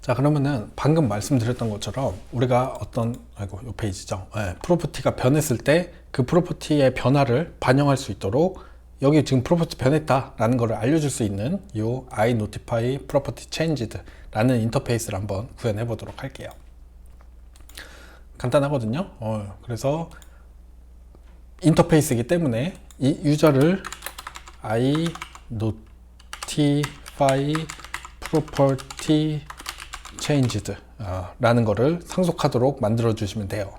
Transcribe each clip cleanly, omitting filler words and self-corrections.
자, 그러면은 방금 말씀드렸던 것처럼 우리가 어떤, 아이고, 요 페이지죠. 예, 프로퍼티가 변했을 때 그 프로퍼티의 변화를 반영할 수 있도록 여기 지금 프로퍼티 변했다라는 것을 알려줄 수 있는 요 I notify property changed 라는 인터페이스를 한번 구현해 보도록 할게요. 간단하거든요. 그래서 인터페이스이기 때문에 이 유저를 I notify property changed 라는 거를 상속하도록 만들어 주시면 돼요.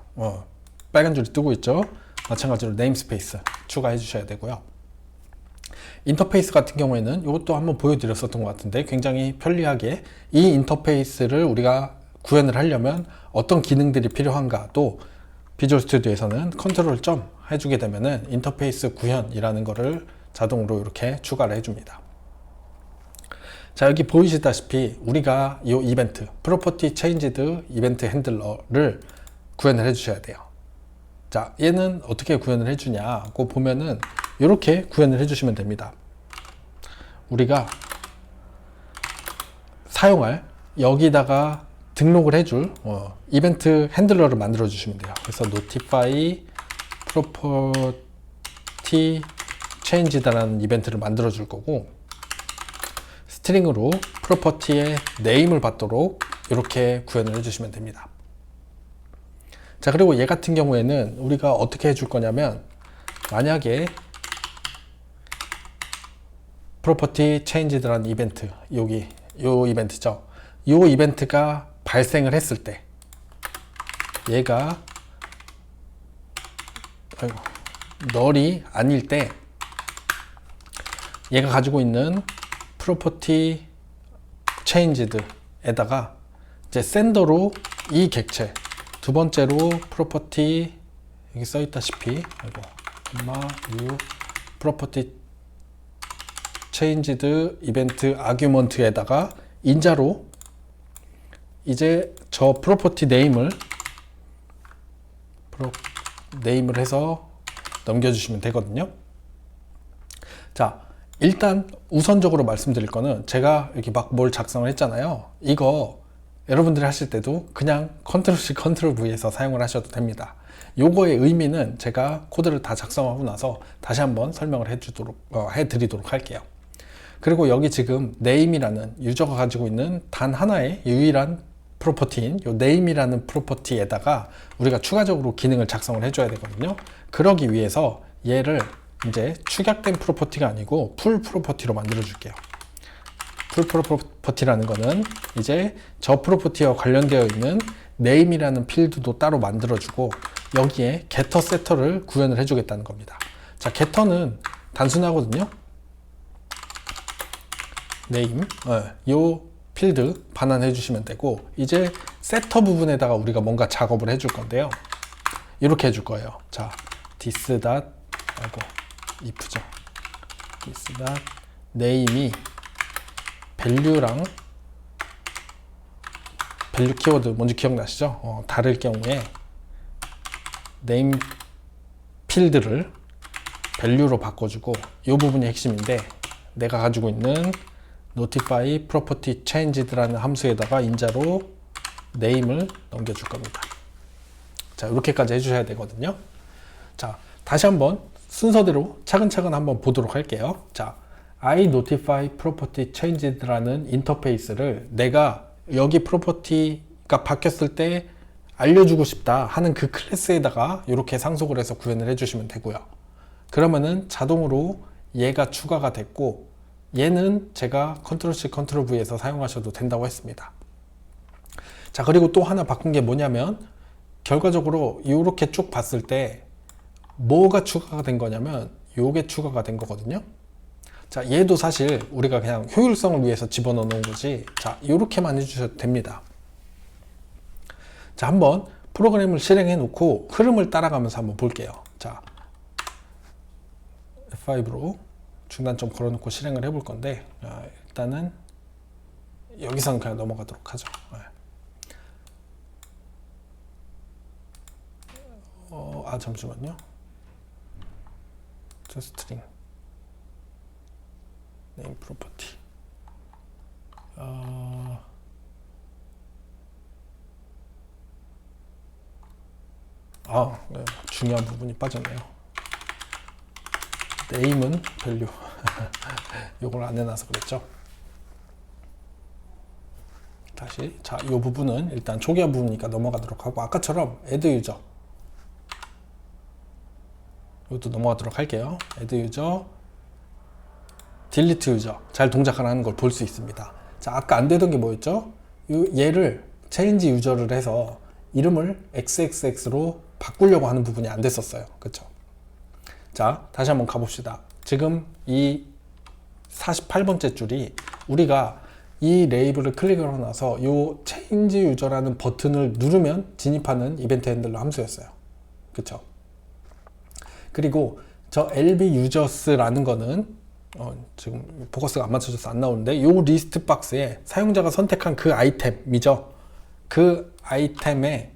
빨간 줄이 뜨고 있죠. 마찬가지로 네임스페이스 추가해 주셔야 되고요. 인터페이스 같은 경우에는 이것도 한번 보여드렸었던 것 같은데 굉장히 편리하게 이 인터페이스를 우리가 구현을 하려면 어떤 기능들이 필요한가, 또 비주얼 스튜디오에서는 컨트롤 점 해주게 되면은 인터페이스 구현이라는 거를 자동으로 이렇게 추가를 해줍니다. 자, 여기 보이시다시피 우리가 이 이벤트 프로퍼티 체인지드 이벤트 핸들러를 구현을 해 주셔야 돼요. 자, 얘는 어떻게 구현을 해 주냐고 보면은 이렇게 구현을 해 주시면 됩니다. 우리가 사용할 여기다가 등록을 해줄 이벤트 핸들러를 만들어 주시면 돼요. 그래서 notify property changed라는 이벤트를 만들어 줄 거고, 스트링으로 프로퍼티의 네임을 받도록 이렇게 구현을 해주시면 됩니다. 자, 그리고 얘 같은 경우에는 우리가 어떻게 해줄 거냐면, 만약에 프로퍼티 체인지드라는 이벤트, 여기 요 이벤트죠. 요 이벤트가 발생을 했을 때 얘가 널이 아닐 때 얘가 가지고 있는 프로퍼티 체인지드에다가 이제 샌더로 이 객체, 두 번째로 프로퍼티 여기 써 있다시피 유 프로퍼티 체인지드 이벤트 아규먼트에다가 인자로 이제 저 프로퍼티 네임을 해서 넘겨주시면 되거든요. 자, 일단 우선적으로 말씀드릴 거는, 제가 이렇게 막 뭘 작성을 했잖아요. 이거 여러분들이 하실 때도 그냥 컨트롤 C 컨트롤 V에서 사용을 하셔도 됩니다. 요거의 의미는 제가 코드를 다 작성하고 나서 다시 한번 설명을 해드리도록 할게요. 그리고 여기 지금 name이라는 유저가 가지고 있는 단 하나의 유일한 프로퍼티인 요 name이라는 프로퍼티에다가 우리가 추가적으로 기능을 작성을 해줘야 되거든요. 그러기 위해서 얘를 이제 축약된 프로퍼티가 아니고 풀 프로퍼티로 만들어 줄게요. 풀 프로퍼티라는 거는 이제 저 프로퍼티와 관련되어 있는 name이라는 필드도 따로 만들어 주고, 여기에 getter setter를 구현을 해 주겠다는 겁니다. 자, getter는 단순하거든요. name 요 필드 반환해 주시면 되고, 이제 setter 부분에다가 우리가 뭔가 작업을 해줄 건데요. 이렇게 해줄 거예요. 자, this if죠. this name이 value랑 value 키워드 뭔지 기억나시죠? 다를 경우에 name 필드를 value로 바꿔주고, 이 부분이 핵심인데, 내가 가지고 있는 notify property changed라는 함수에다가 인자로 name을 넘겨줄 겁니다. 자, 이렇게까지 해주셔야 되거든요. 자, 다시 한번 순서대로 차근차근 한번 보도록 할게요. 자, I notify property changed라는 인터페이스를 내가 여기 프로퍼티가 바뀌었을 때 알려주고 싶다 하는 그 클래스에다가 이렇게 상속을 해서 구현을 해주시면 되고요. 그러면은 자동으로 얘가 추가가 됐고, 얘는 제가 컨트롤 C 컨트롤 V에서 사용하셔도 된다고 했습니다. 자, 그리고 또 하나 바꾼 게 뭐냐면, 결과적으로 이렇게 쭉 봤을 때 뭐가 추가가 된 거냐면 요게 추가가 된 거거든요. 자, 얘도 사실 우리가 그냥 효율성을 위해서 집어넣어 놓은 거지, 자, 요렇게만 해주셔도 됩니다. 자, 한번 프로그램을 실행해 놓고 흐름을 따라가면서 한번 볼게요. 자, F5로 중단점 걸어놓고 실행을 해볼 건데, 일단은 여기서는 그냥 넘어가도록 하죠. 잠시만요. 저 스트링 네임 프로퍼티 네, 중요한 부분이 빠졌네요. name은 value. 요걸 안 해놔서 그랬죠. 다시, 자, 이 부분은 일단 초기화 부분이니까 넘어가도록 하고, 아까처럼 add user. 이것도 넘어가도록 할게요. add user, delete user. 잘 동작하는 걸 볼 수 있습니다. 자, 아까 안 되던 게 뭐였죠? 얘를 change user를 해서 이름을 xxx로 바꾸려고 하는 부분이 안 됐었어요. 그쵸? 자, 다시 한번 가봅시다. 지금 이 48번째 줄이 우리가 이 레이블을 클릭하고 나서 이 change user라는 버튼을 누르면 진입하는 이벤트 핸들러 함수였어요. 그쵸? 그리고 저 lb users라는 거는 지금 포커스가 안 맞춰져서 안 나오는데 이 리스트 박스에 사용자가 선택한 그 아이템이죠. 그 아이템에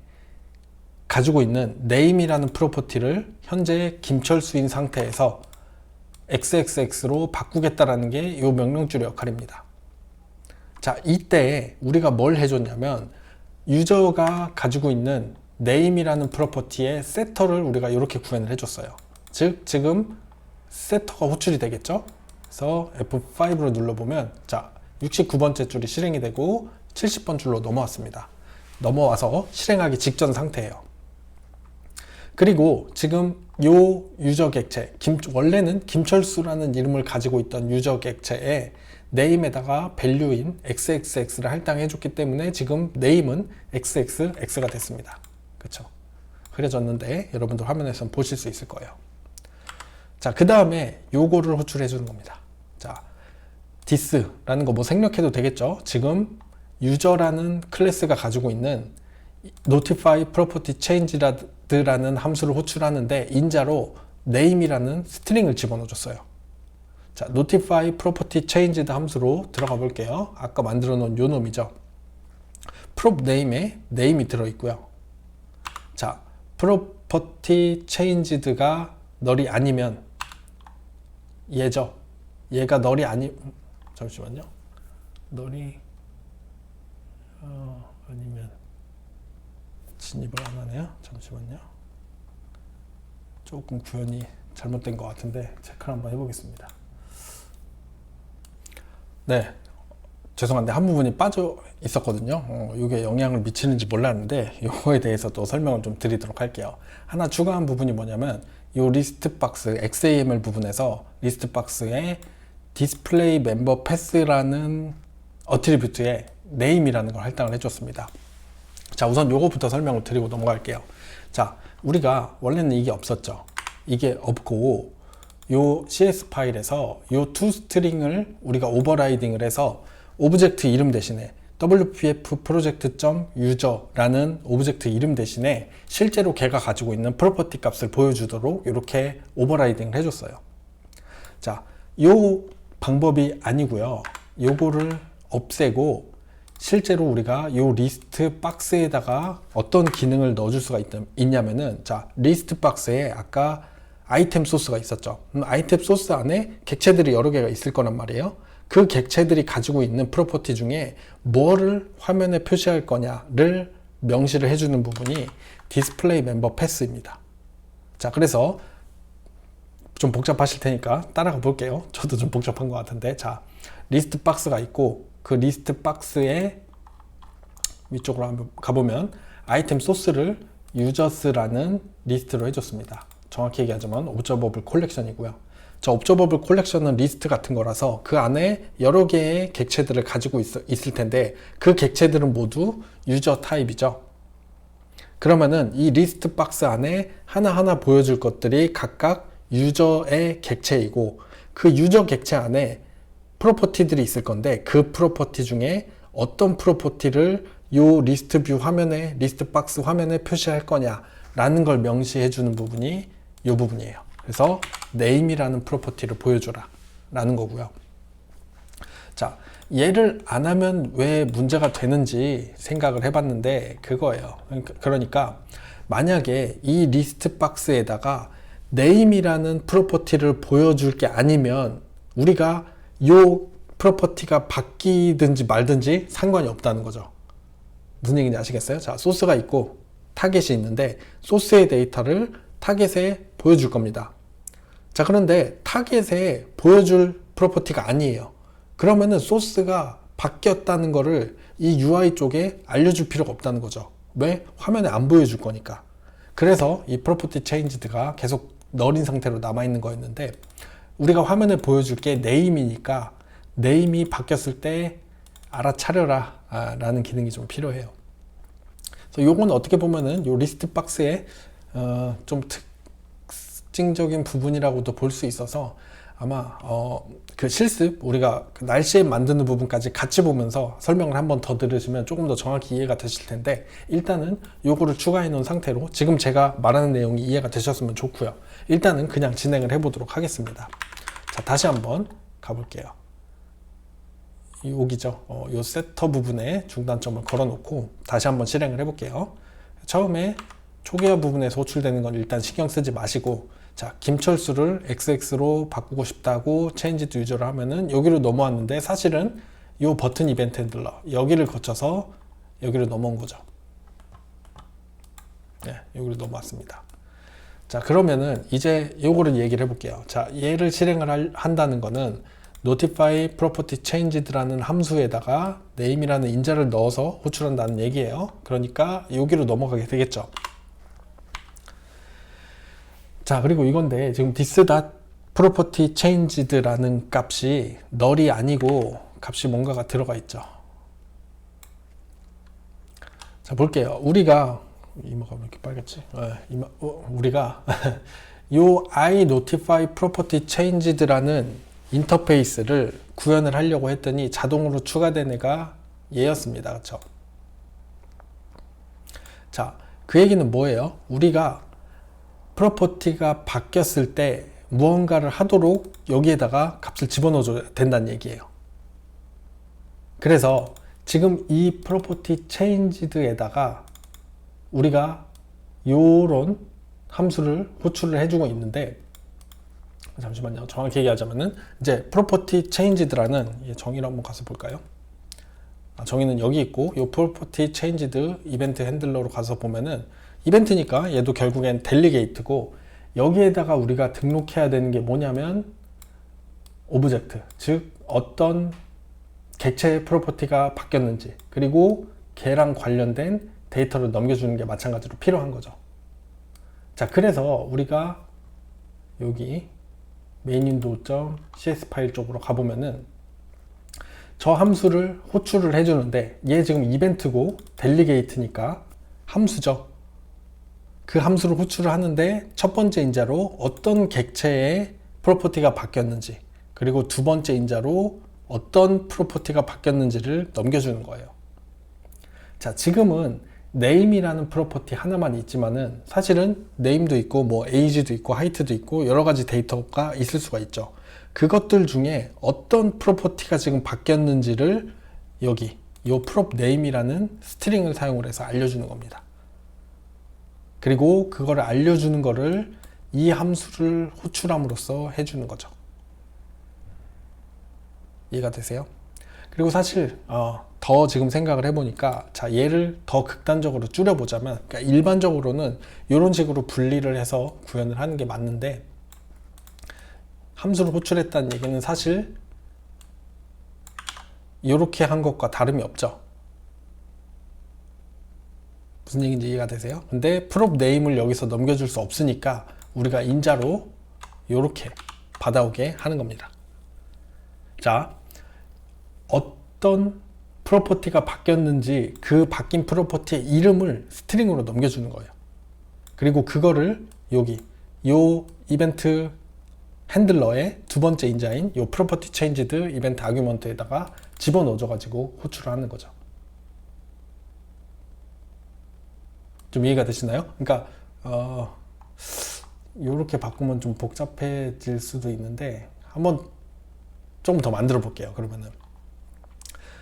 가지고 있는 name이라는 프로퍼티를 현재 김철수인 상태에서 xxx로 바꾸겠다라는 게 이 명령줄의 역할입니다. 자, 이때 우리가 뭘 해줬냐면 유저가 가지고 있는 name이라는 프로퍼티의 세터를 우리가 이렇게 구현을 해줬어요. 즉 지금 세터가 호출이 되겠죠. 그래서 F5로 눌러보면 자 69번째 줄이 실행이 되고 70번 줄로 넘어왔습니다. 넘어와서 실행하기 직전 상태예요. 그리고 지금 요 유저 객체, 원래는 김철수라는 이름을 가지고 있던 유저 객체에 name에다가 value인 xxx를 할당해 줬기 때문에 지금 name은 xxx가 됐습니다. 그쵸? 그려졌는데 여러분들 화면에서 보실 수 있을 거예요. 자, 그 다음에 요거를 호출해 주는 겁니다. 자, this라는 거 뭐 생략해도 되겠죠? 지금 유저라는 클래스가 가지고 있는 notify property change라는 함수를 호출하는데 인자로 name이라는 스트링을 집어넣어 줬어요. 자, notify property changed 함수로 들어가 볼게요. 아까 만들어 놓은 요 놈이죠. prop name에 name이 들어 있고요. 자, property changed가 널이 아니면 얘죠. 얘가 널이 잠시만요. 널이 아니면 진입을 안 하네요. 잠시만요. 조금 구현이 잘못된 것 같은데 체크를 한번 해보겠습니다. 네, 죄송한데 한 부분이 빠져 있었거든요. 이게 영향을 미치는지 몰랐는데 이거에 대해서 또 설명을 좀 드리도록 할게요. 하나 추가한 부분이 뭐냐면 이 리스트 박스 XAML 부분에서 리스트 박스에 display member pass라는 어트리뷰트에 name이라는 걸 할당을 해줬습니다. 자, 우선 요거부터 설명을 드리고 넘어갈게요. 자, 우리가 원래는 이게 없었죠. 이게 없고 요 CS 파일에서 요 toString을 우리가 오버라이딩을 해서 오브젝트 이름 대신에 wpf project.user라는 오브젝트 이름 대신에 실제로 걔가 가지고 있는 프로퍼티 값을 보여주도록 이렇게 오버라이딩을 해줬어요. 자, 요 방법이 아니고요. 요거를 없애고 실제로 우리가 요 리스트 박스에다가 어떤 기능을 넣어줄 수가 있냐면은 자, 리스트 박스에 아까 아이템 소스가 있었죠. 아이템 소스 안에 객체들이 여러 개가 있을 거란 말이에요. 그 객체들이 가지고 있는 프로퍼티 중에 뭐를 화면에 표시할 거냐를 명시를 해주는 부분이 display member pass입니다. 자, 그래서 좀 복잡하실 테니까 따라가 볼게요. 저도 좀 복잡한 것 같은데, 자, 리스트 박스가 있고 그 리스트 박스의 위쪽으로 한번 가보면 아이템 소스를 users라는 리스트로 해줬습니다. 정확히 얘기하자면 observable collection이고요. 저 observable collection은 리스트 같은 거라서 그 안에 여러 개의 객체들을 가지고 있을 텐데 그 객체들은 모두 유저 타입이죠. 그러면은 이 리스트 박스 안에 하나하나 보여줄 것들이 각각 유저의 객체이고 그 유저 객체 안에 프로퍼티들이 있을 건데 그 프로퍼티 중에 어떤 프로퍼티를 요 리스트 뷰 화면에 리스트 박스 화면에 표시할 거냐라는 걸 명시해 주는 부분이 이 부분이에요. 그래서 name이라는 프로퍼티를 보여줘라 라는 거고요. 자, 얘를 안 하면 왜 문제가 되는지 생각을 해봤는데 그거예요. 그러니까 만약에 이 리스트 박스에다가 name이라는 프로퍼티를 보여줄 게 아니면 우리가 요 프로퍼티가 바뀌든지 말든지 상관이 없다는 거죠. 무슨 얘기인지 아시겠어요? 자, 소스가 있고 타겟이 있는데 소스의 데이터를 타겟에 보여줄 겁니다. 자, 그런데 타겟에 보여줄 프로퍼티가 아니에요. 그러면은 소스가 바뀌었다는 거를 이 UI 쪽에 알려줄 필요가 없다는 거죠. 왜? 화면에 안 보여줄 거니까. 그래서 이 프로퍼티 체인지드가 계속 널인 상태로 남아있는 거였는데, 우리가 화면에 보여줄 게 네임이니까 네임이 바뀌었을 때 알아차려라 라는 기능이 좀 필요해요. 그래서 요건 어떻게 보면은 요 리스트 박스의 좀 특징적인 부분이라고도 볼 수 있어서, 아마 그 실습 우리가 그 날씨에 만드는 부분까지 같이 보면서 설명을 한번 더 들으시면 조금 더 정확히 이해가 되실 텐데, 일단은 요거를 추가해 놓은 상태로 지금 제가 말하는 내용이 이해가 되셨으면 좋고요. 일단은 그냥 진행을 해 보도록 하겠습니다. 자, 다시 한번 가볼게요. 여기죠. 요 세터 부분에 중단점을 걸어 놓고 다시 한번 실행을 해 볼게요. 처음에 초기화 부분에서 호출되는 건 일단 신경 쓰지 마시고, 자, 김철수를 XX로 바꾸고 싶다고 change to user를 하면은 여기로 넘어왔는데, 사실은 요 버튼 이벤트 핸들러 여기를 거쳐서 여기로 넘어온 거죠. 네, 여기로 넘어왔습니다. 자, 그러면은 이제 요거를 얘기를 해볼게요. 자, 얘를 실행을 한다는 거는 notify property changed라는 함수에다가 name이라는 인자를 넣어서 호출한다는 얘기예요. 그러니까 여기로 넘어가게 되겠죠. 자, 그리고 이건데 지금 this.property changed라는 값이 null이 아니고 값이 뭔가가 들어가 있죠. 자, 볼게요. 우리가 이마가 왜 이렇게 빨갛지? 우리가 요 I notify property changed라는 인터페이스를 구현을 하려고 했더니 자동으로 추가된 애가 얘였습니다. 그렇죠? 자, 그 얘기는 뭐예요? 우리가 프로퍼티가 바뀌었을 때 무언가를 하도록 여기에다가 값을 집어넣어줘야 된다는 얘기예요. 그래서 지금 이 프로퍼티 체인지드에다가 우리가 요런 함수를 호출을 해주고 있는데, 잠시만요. 정확히 얘기하자면은 이제 프로퍼티 체인지드라는 정의를 한번 가서 볼까요? 정의는 여기 있고, 요 프로퍼티 체인지드 이벤트 핸들러로 가서 보면은 이벤트니까 얘도 결국엔 델리게이트고, 여기에다가 우리가 등록해야 되는 게 뭐냐면 오브젝트, 즉 어떤 객체의 프로퍼티가 바뀌었는지, 그리고 걔랑 관련된 데이터를 넘겨주는 게 마찬가지로 필요한 거죠. 자, 그래서 우리가 여기 main.cs 파일 쪽으로 가보면은 저 함수를 호출을 해주는데, 얘 지금 이벤트고 델리게이트니까 함수죠. 그 함수를 호출을 하는데 첫 번째 인자로 어떤 객체의 프로퍼티가 바뀌었는지, 그리고 두 번째 인자로 어떤 프로퍼티가 바뀌었는지를 넘겨주는 거예요. 자, 지금은 name이라는 프로퍼티 하나만 있지만은 사실은 name도 있고 뭐 age도 있고 height도 있고 여러 가지 데이터가 있을 수가 있죠. 그것들 중에 어떤 프로퍼티가 지금 바뀌었는지를 여기 요 prop name이라는 스트링을 사용을 해서 알려주는 겁니다. 그리고 그거를 알려주는 거를 이 함수를 호출함으로써 해주는 거죠. 이해가 되세요? 그리고 사실 더 지금 생각을 해보니까, 자, 얘를 더 극단적으로 줄여보자면, 그러니까 일반적으로는 이런 식으로 분리를 해서 구현을 하는 게 맞는데, 함수를 호출했다는 얘기는 사실 이렇게 한 것과 다름이 없죠. 무슨 얘기인지 이해가 되세요? 근데 prop name을 여기서 넘겨줄 수 없으니까 우리가 인자로 이렇게 받아오게 하는 겁니다. 자, 어떤 프로퍼티가 바뀌었는지 그 바뀐 프로퍼티의 이름을 스트링으로 넘겨주는 거예요. 그리고 그거를 여기 요 이벤트 핸들러의 두 번째 인자인 요 프로퍼티 체인지드 이벤트 아규먼트에다가 집어넣어줘 가지고 호출을 하는 거죠. 좀 이해가 되시나요? 그러니까 이렇게 바꾸면 좀 복잡해질 수도 있는데, 한번 조금 더 만들어 볼게요. 그러면은,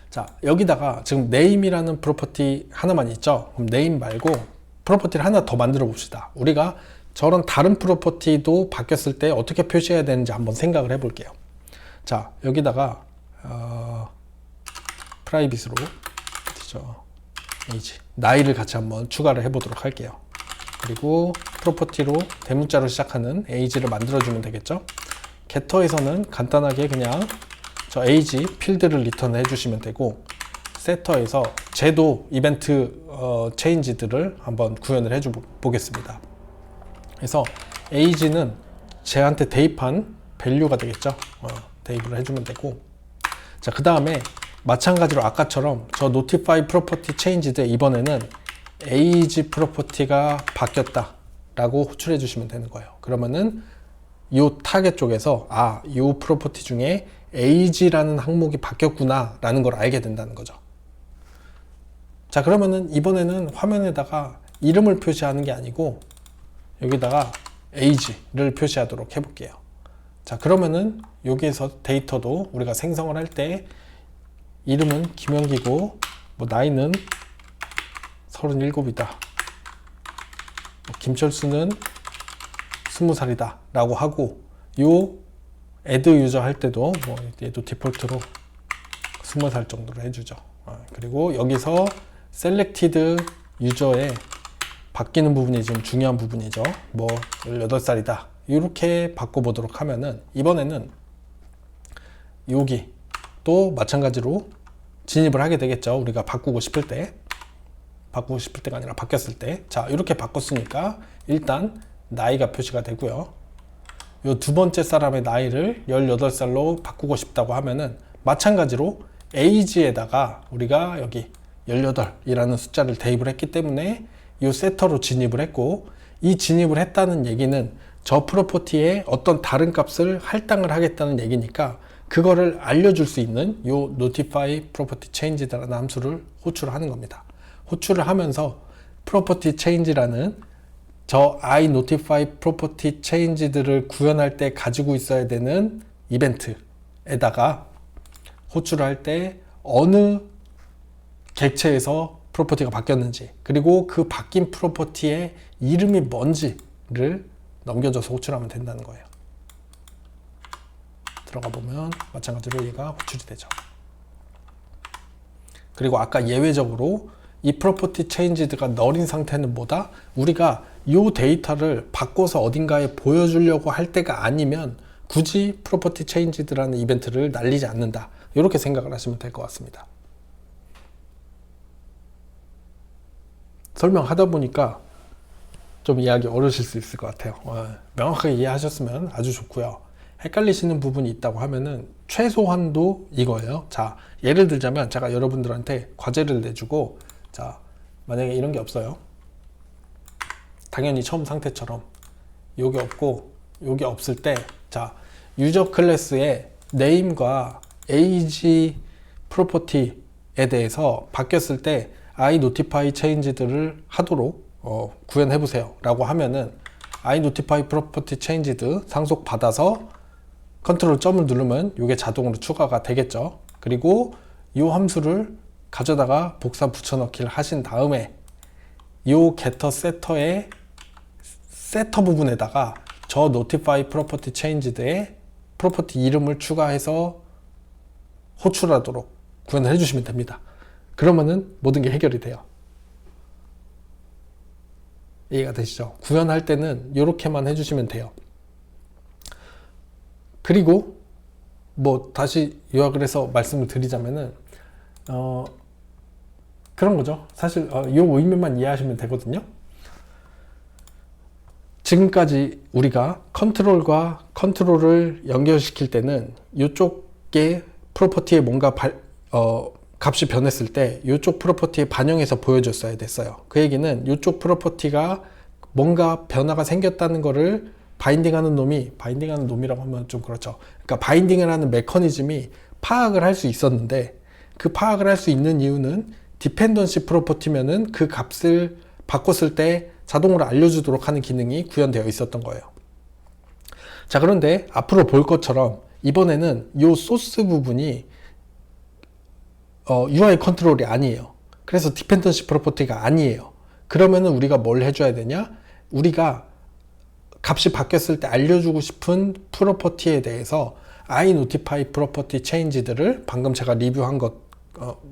자, 여기다가 지금 name이라는 프로퍼티 하나만 있죠. 그럼 name 말고 프로퍼티를 하나 더 만들어 봅시다. 우리가 저런 다른 프로퍼티도 바뀌었을 때 어떻게 표시해야 되는지 한번 생각을 해 볼게요. 자, 여기다가 프라이빗으로 age. 나이를 같이 한번 추가를 해보도록 할게요. 그리고 프로퍼티로 대문자로 시작하는 age를 만들어주면 되겠죠. getter에서는 간단하게 그냥 저 age 필드를 리턴 해주시면 되고, setter에서 제도 이벤트 체인지들을 한번 구현을 해줘 보겠습니다. 그래서 age는 쟤한테 대입한 밸류가 되겠죠. 대입을 해주면 되고, 자, 그 다음에 마찬가지로 아까처럼 저 notify property changed 이번에는 age 프로퍼티가 바뀌었다 라고 호출해 주시면 되는 거예요. 그러면은 이 타겟 쪽에서 이 프로퍼티 중에 age라는 항목이 바뀌었구나 라는 걸 알게 된다는 거죠. 자, 그러면은 이번에는 화면에다가 이름을 표시하는 게 아니고 여기다가 age를 표시하도록 해볼게요. 자, 그러면은 여기에서 데이터도 우리가 생성을 할 때 이름은 김영기고 뭐 나이는 37이다, 김철수는 20살이다 라고 하고, 요 add 유저 할 때도 뭐 얘도 디폴트로 20살 정도로 해주죠. 그리고 여기서 selected 유저에 바뀌는 부분이 좀 중요한 부분이죠. 뭐 18살이다 이렇게 바꿔보도록 하면은 이번에는 여기 또 마찬가지로 진입을 하게 되겠죠. 우리가 바꾸고 싶을 때가 아니라 바뀌었을 때. 자, 이렇게 바꿨으니까 일단 나이가 표시가 되고요. 요 두 번째 사람의 나이를 18살로 바꾸고 싶다고 하면은 마찬가지로 age에다가 우리가 여기 18이라는 숫자를 대입을 했기 때문에 이 세터로 진입을 했고, 이 진입을 했다는 얘기는 저 프로퍼티에 어떤 다른 값을 할당을 하겠다는 얘기니까 그거를 알려줄 수 있는 요 notify property change라는 함수를 호출을 하는 겁니다. 호출을 하면서 property change라는 저 I notify property change들을 구현할 때 가지고 있어야 되는 이벤트에다가 호출을 할 때 어느 객체에서 프로퍼티가 바뀌었는지, 그리고 그 바뀐 프로퍼티의 이름이 뭔지를 넘겨줘서 호출하면 된다는 거예요. 들어가 보면 마찬가지로 얘가 호출이 되죠. 그리고 아까 예외적으로 이 프로퍼티 체인지드가 널인 상태는 뭐다? 우리가 이 데이터를 바꿔서 어딘가에 보여주려고 할 때가 아니면 굳이 프로퍼티 체인지드라는 이벤트를 날리지 않는다. 이렇게 생각을 하시면 될 것 같습니다. 설명하다 보니까 좀 이해하기 어려우실 수 있을 것 같아요. 명확하게 이해하셨으면 아주 좋고요. 헷갈리시는 부분이 있다고 하면은 최소한도 이거예요. 자, 예를 들자면 제가 여러분들한테 과제를 내주고, 자, 만약에 이런 게 없어요. 당연히 처음 상태처럼 요게 없고 요게 없을 때, 자, 유저 클래스의 name과 age 프로퍼티에 대해서 바뀌었을 때 I notify change들을 하도록 구현해 보세요 라고 하면은 I notify property changed 상속 받아서 컨트롤 점을 누르면 이게 자동으로 추가가 되겠죠. 그리고 이 함수를 가져다가 복사 붙여넣기를 하신 다음에 이 getter setter의 setter 부분에다가 저 notify property changed의 프로퍼티 이름을 추가해서 호출하도록 구현을 해주시면 됩니다. 그러면은 모든 게 해결이 돼요. 이해가 되시죠? 구현할 때는 이렇게만 해주시면 돼요. 그리고 뭐 다시 요약을 해서 말씀을 드리자면은 그런 거죠. 사실 이 의미만 이해하시면 되거든요. 지금까지 우리가 컨트롤과 컨트롤을 연결시킬 때는 이쪽에 프로퍼티에 뭔가 값이 변했을 때 이쪽 프로퍼티에 반영해서 보여줬어야 됐어요. 그 얘기는 이쪽 프로퍼티가 뭔가 변화가 생겼다는 거를 바인딩하는 놈이라고 하면 좀 그렇죠. 그러니까 바인딩을 하는 메커니즘이 파악을 할 수 있었는데, 그 파악을 할 수 있는 이유는 디펜던시 프로퍼티면은 그 값을 바꿨을 때 자동으로 알려주도록 하는 기능이 구현되어 있었던 거예요. 자, 그런데 앞으로 볼 것처럼 이번에는 이 소스 부분이 UI 컨트롤이 아니에요. 그래서 디펜던시 프로퍼티가 아니에요. 그러면은 우리가 뭘 해줘야 되냐? 우리가 값이 바뀌었을 때 알려주고 싶은 프로퍼티에 대해서 I notify property change들을 방금 제가 리뷰한 것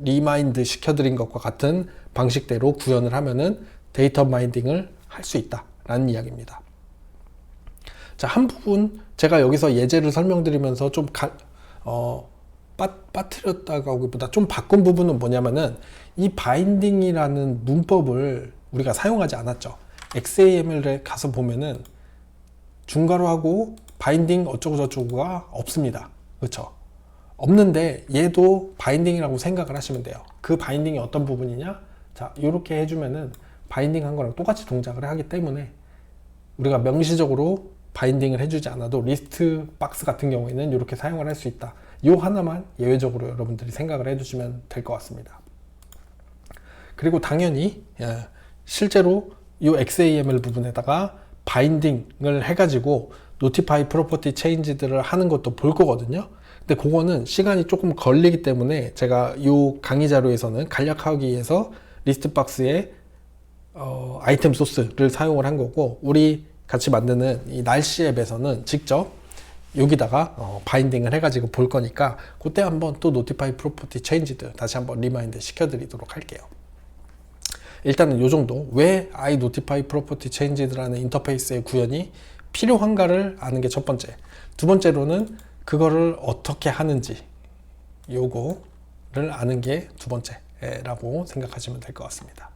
리마인드 시켜드린 것과 같은 방식대로 구현을 하면은 데이터 마이닝을 할 수 있다라는 이야기입니다. 자, 한 부분 제가 여기서 예제를 설명드리면서 좀 빠뜨렸다고 하기보다 좀 바꾼 부분은 뭐냐면은 이 바인딩이라는 문법을 우리가 사용하지 않았죠. XAML에 가서 보면은 중괄호 하고 바인딩 어쩌고 저쩌고가 없습니다. 그렇죠? 없는데 얘도 바인딩이라고 생각을 하시면 돼요. 그 바인딩이 어떤 부분이냐? 자, 이렇게 해주면은 바인딩 한 거랑 똑같이 동작을 하기 때문에 우리가 명시적으로 바인딩을 해주지 않아도 리스트 박스 같은 경우에는 이렇게 사용을 할 수 있다. 요 하나만 예외적으로 여러분들이 생각을 해주시면 될 것 같습니다. 그리고 당연히 실제로 이 XAML 부분에다가 바인딩을 해가지고 Notify Property Change들을 하는 것도 볼 거거든요. 근데 그거는 시간이 조금 걸리기 때문에 제가 이 강의 자료에서는 간략하기 위해서 리스트 박스에 아이템 소스를 사용을 한 거고, 우리 같이 만드는 이 날씨 앱에서는 직접 여기다가 바인딩을 해가지고 볼 거니까 그때 한번 또 Notify Property Changed 다시 한번 리마인드 시켜드리도록 할게요. 일단은 요 정도, 왜 I Notify Property Changed라는 인터페이스의 구현이 필요한가를 아는 게 첫 번째. 두 번째로는 그거를 어떻게 하는지 요거를 아는 게 두 번째라고 생각하시면 될 것 같습니다.